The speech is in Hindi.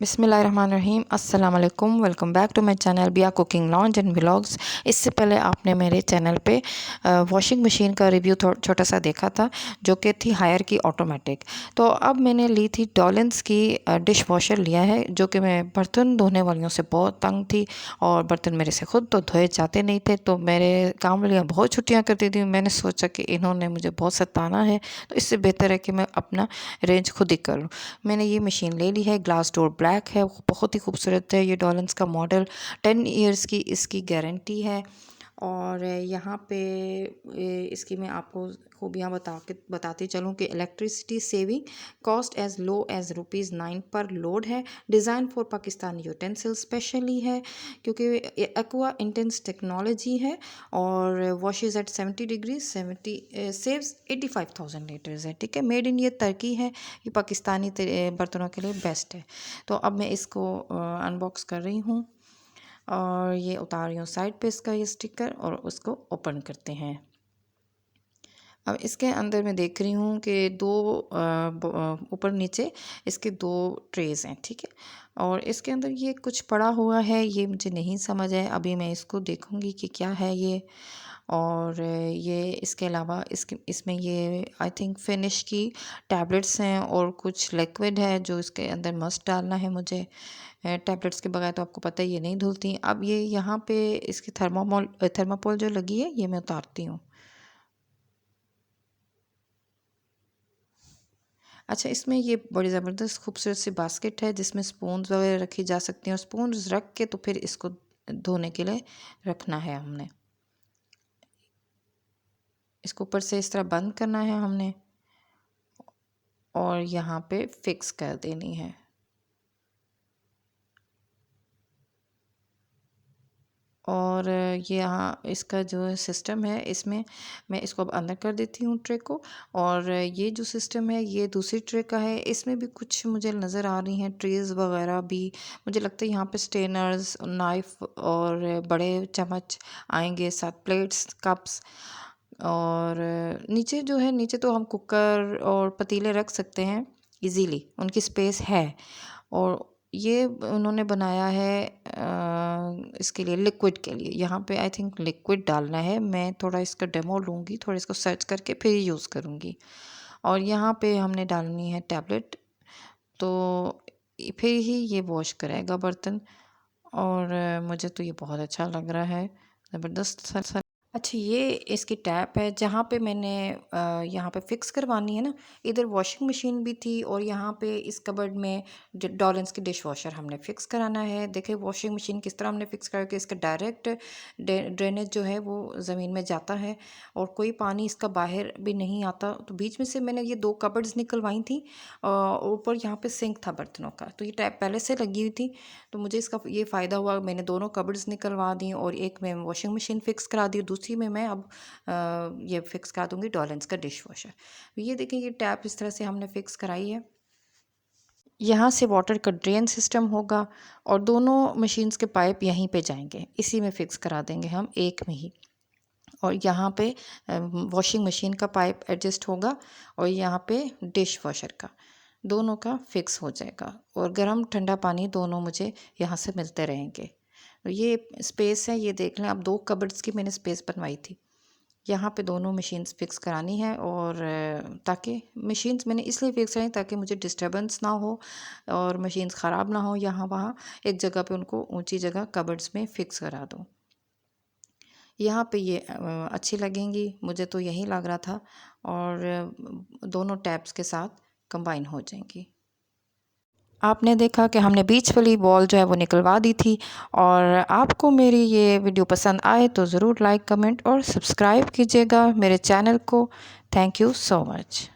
बिस्मिल्लाहिर्रहमानिर्रहीम अस्सलाम वालेकुम। Welcome back to my channel Biya cooking launch and vlogs. इससे पहले आपने मेरे चैनल पे वॉशिंग मशीन का रिव्यू छोटा सा देखा था, जो कि थी हायर की ऑटोमेटिक। तो अब मैंने ली थी डॉलेंस की डिश वॉशर लिया है, जो कि मैं बर्तन धोने वालियों से बहुत तंग थी और बर्तन मेरे से खुद तो धोए जाते नहीं थे। तो मेरे काम वालियाँ बहुत छुट्टियाँ करती थी। मैंने सोचा कि इन्होंने मुझे बहुत सताना है, तो इससे बेहतर है कि मैं अपना रेंज खुद ही करूँ। मैंने ये मशीन ले ली है, ग्लास डोर ब्लैक है, बहुत ही खूबसूरत है। ये डॉलेंस का मॉडल 10 इयर्स की इसकी गारंटी है। और यहाँ पे इसकी मैं आपको खूबियाँ बताती चलूँ कि electricity saving, cost as low as ₹9 पर लोड है, design for Pakistani utensil specially है क्योंकि एक्वा इंटेंस टेक्नोलॉजी है और washes at 70 degree 70 saves 85,000 litres है। ठीक है, मेड इन ये तुर्की है। ये पाकिस्तानी बर्तनों के लिए बेस्ट है। तो अब मैं इसको अनबॉक्स कर रही हूँ और ये उतार रही हूँ साइड पे इसका ये स्टिकर और उसको ओपन करते हैं। अब इसके अंदर मैं देख रही हूँ कि दो ऊपर नीचे इसके दो ट्रेज़ हैं। ठीक है, और इसके अंदर ये कुछ पड़ा हुआ है, ये मुझे नहीं समझ है। अभी मैं इसको देखूँगी कि क्या है ये। और ये इसके अलावा इसमें ये आई थिंक फिनिश की टैबलेट्स हैं और कुछ लिक्विड है जो इसके अंदर मस्ट डालना है मुझे। टैबलेट्स के बगैर तो आपको पता है ये नहीं धुलती। अब ये यहाँ पे इसकी थर्माकोल जो लगी है ये मैं उतारती हूँ। अच्छा, इसमें ये बड़ी ज़बरदस्त खूबसूरत सी बास्केट है जिसमें स्पून्स वगैरह रखी जा सकती हैं और स्पून्स रख के तो फिर इसको धोने के लिए रखना है हमने। इसको ऊपर से इस तरह बंद करना है हमने और यहाँ पे फिक्स कर देनी है। और ये यहाँ इसका जो सिस्टम है, इसमें मैं इसको अब अंदर कर देती हूँ ट्रे को। और ये जो सिस्टम है ये दूसरी ट्रे का है। इसमें भी कुछ मुझे नज़र आ रही हैं ट्रेज़ वगैरह भी। मुझे लगता है यहाँ पे स्टेनर्स, नाइफ़ और बड़े चम्मच आएंगे, साथ प्लेट्स, कप्स। और नीचे जो है, नीचे तो हम कुकर और पतीले रख सकते हैं इजीली, उनकी स्पेस है। और ये उन्होंने बनाया है इसके लिए, लिक्विड के लिए। यहाँ पे आई थिंक लिक्विड डालना है। मैं थोड़ा इसका डेमो लूँगी, थोड़ा इसको सर्च करके फिर यूज़ करूँगी। और यहाँ पे हमने डालनी है टैबलेट, तो फिर ही ये वॉश करेगा बर्तन। और मुझे तो ये बहुत अच्छा लग रहा है, ज़बरदस्त सा। अच्छा, ये इसकी टैप है जहाँ पे मैंने यहाँ पे फ़िक्स करवानी है ना। इधर वॉशिंग मशीन भी थी और यहाँ पे इस कबर्ड में डॉलेंस की डिश वॉशर हमने फ़िक्स कराना है। देखिए वॉशिंग मशीन किस तरह हमने फ़िक्स करा कि इसका डायरेक्ट ड्रेनेज जो है वो ज़मीन में जाता है और कोई पानी इसका बाहर भी नहीं आता। तो बीच में से मैंने ये दो कबर्ड्स निकलवाई थी और ऊपर यहाँ पे सिंक था बर्तनों का। तो ये टैप पहले से लगी हुई थी, तो मुझे इसका ये फ़ायदा हुआ। मैंने दोनों कबर्ड्स निकलवा दी और एक में वॉशिंग मशीन फ़िक्स करा दी, दूसरी में मैं अब ये फ़िक्स करा दूँगी डॉलेंस का डिश वॉशर। ये देखें, ये टैप इस तरह से हमने फ़िक्स कराई है। यहाँ से वाटर का ड्रेन सिस्टम होगा और दोनों मशीन्स के पाइप यहीं पे जाएंगे, इसी में फ़िक्स करा देंगे हम एक में ही। और यहाँ पे वॉशिंग मशीन का पाइप एडजस्ट होगा और यहाँ पे डिश वॉशर का, दोनों का फिक्स हो जाएगा। और गर्म ठंडा पानी दोनों मुझे यहाँ से मिलते रहेंगे। तो ये स्पेस है, ये देख लें। अब दो कबर्ड्स की मैंने स्पेस बनवाई थी, यहाँ पे दोनों मशीन्स फ़िक्स करानी है। और ताकि मशीन्स मैंने इसलिए फ़िक्स कराई ताकि मुझे डिस्टर्बेंस ना हो और मशीन्स ख़राब ना हो। यहाँ वहाँ एक जगह पे उनको ऊंची जगह कबर्ड्स में फ़िक्स करा दूँ। यहाँ पे ये अच्छी लगेंगी, मुझे तो यही लग रहा था। और दोनों टैब्स के साथ कंबाइन हो जाएंगी। आपने देखा कि हमने बीच वाली वॉल जो है वो निकलवा दी थी। और आपको मेरी ये वीडियो पसंद आए तो ज़रूर लाइक, कमेंट और सब्सक्राइब कीजिएगा मेरे चैनल को। Thank you so much.